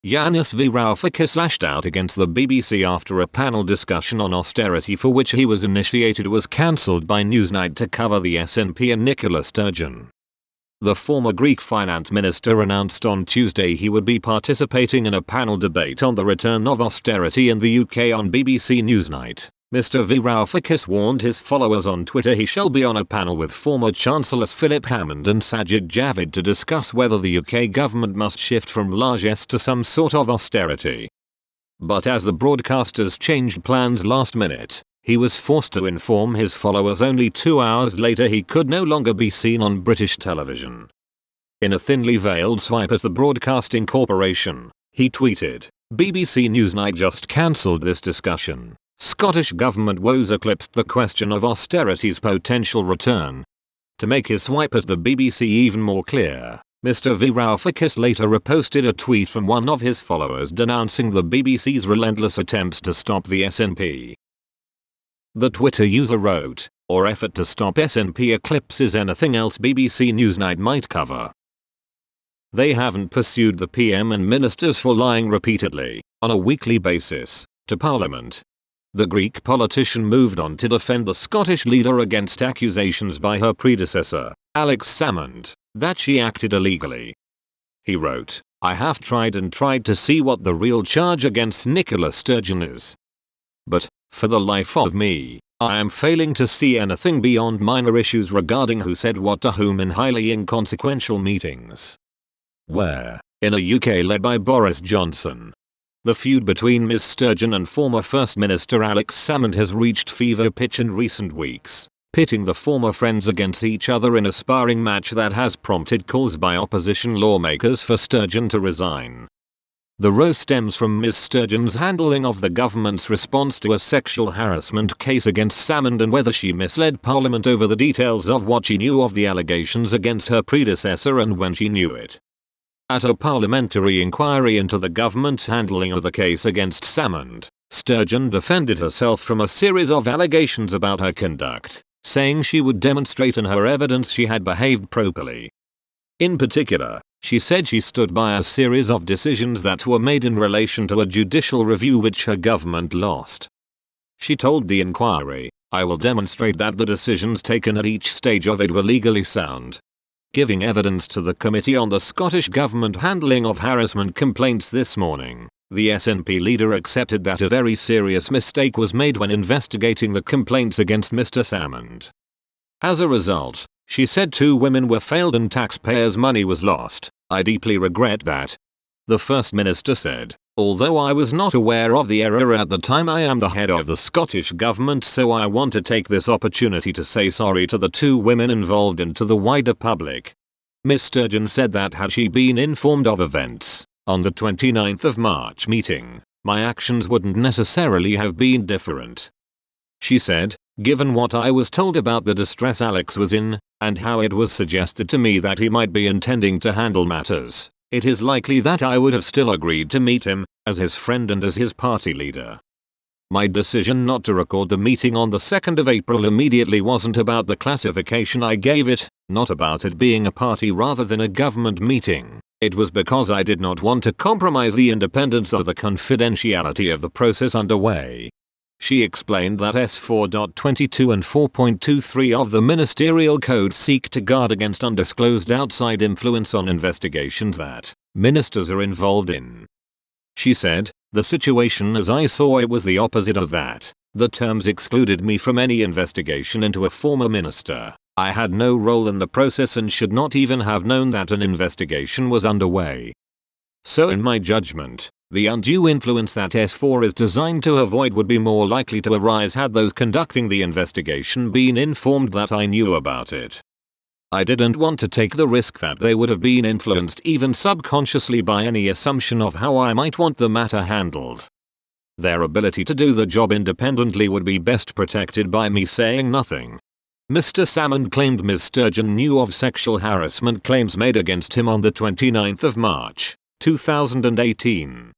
Yanis Varoufakis lashed out against the BBC after a panel discussion on austerity for which he was initiated was cancelled by Newsnight to cover the SNP and Nicola Sturgeon. The former Greek finance minister announced on Tuesday he would be participating in a panel debate on the return of austerity in the UK on BBC Newsnight. Mr. Varoufakis warned his followers on Twitter he shall be on a panel with former Chancellors Philip Hammond and Sajid Javid to discuss whether the UK government must shift from largesse to some sort of austerity. But as the broadcasters changed plans last minute, he was forced to inform his followers only 2 hours later he could no longer be seen on British television. In a thinly veiled swipe at the Broadcasting Corporation, he tweeted, "BBC Newsnight just cancelled this discussion. Scottish Government woes eclipsed the question of austerity's potential return." To make his swipe at the BBC even more clear, Mr. Varoufakis later reposted a tweet from one of his followers denouncing the BBC's relentless attempts to stop the SNP. The Twitter user wrote, "Our effort to stop SNP eclipses anything else BBC Newsnight might cover. They haven't pursued the PM and ministers for lying repeatedly, on a weekly basis, to Parliament." The Greek politician moved on to defend the Scottish leader against accusations by her predecessor, Alex Salmond, that she acted illegally. He wrote, "I have tried and tried to see what the real charge against Nicola Sturgeon is. But, for the life of me, I am failing to see anything beyond minor issues regarding who said what to whom in highly inconsequential meetings." Where, in a UK led by Boris Johnson, the feud between Ms. Sturgeon and former First Minister Alex Salmond has reached fever pitch in recent weeks, pitting the former friends against each other in a sparring match that has prompted calls by opposition lawmakers for Sturgeon to resign. The row stems from Ms. Sturgeon's handling of the government's response to a sexual harassment case against Salmond and whether she misled Parliament over the details of what she knew of the allegations against her predecessor and when she knew it. At a parliamentary inquiry into the government's handling of the case against Salmond, Sturgeon defended herself from a series of allegations about her conduct, saying she would demonstrate in her evidence she had behaved properly. In particular, she said she stood by a series of decisions that were made in relation to a judicial review which her government lost. She told the inquiry, "I will demonstrate that the decisions taken at each stage of it were legally sound." Giving evidence to the Committee on the Scottish Government handling of harassment complaints this morning, the SNP leader accepted that a very serious mistake was made when investigating the complaints against Mr. Salmond. As a result, she said 2 women were failed and taxpayers' money was lost. "I deeply regret that," the First Minister said. "Although I was not aware of the error at the time, I am the head of the Scottish Government, so I want to take this opportunity to say sorry to the 2 women involved and to the wider public." Ms. Sturgeon said that had she been informed of events on the 29th of March meeting, my actions wouldn't necessarily have been different. She said, "Given what I was told about the distress Alex was in, and how it was suggested to me that he might be intending to handle matters, it is likely that I would have still agreed to meet him, as his friend and as his party leader. My decision not to record the meeting on the 2nd of April immediately wasn't about the classification I gave it, not about it being a party rather than a government meeting. It was because I did not want to compromise the independence or the confidentiality of the process underway." She explained that S4.22 and 4.23 of the Ministerial Code seek to guard against undisclosed outside influence on investigations that ministers are involved in. She said, "The situation as I saw it was the opposite of that. The terms excluded me from any investigation into a former minister. I had no role in the process and should not even have known that an investigation was underway. So in my judgment, the undue influence that S4 is designed to avoid would be more likely to arise had those conducting the investigation been informed that I knew about it. I didn't want to take the risk that they would have been influenced even subconsciously by any assumption of how I might want the matter handled. Their ability to do the job independently would be best protected by me saying nothing." Mr. Salmond claimed Ms. Sturgeon knew of sexual harassment claims made against him on the 29th of March, 2018.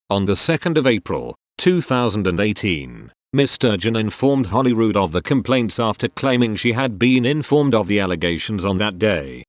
On the 2nd of April, 2018, Ms. Sturgeon informed Holyrood of the complaints after claiming she had been informed of the allegations on that day.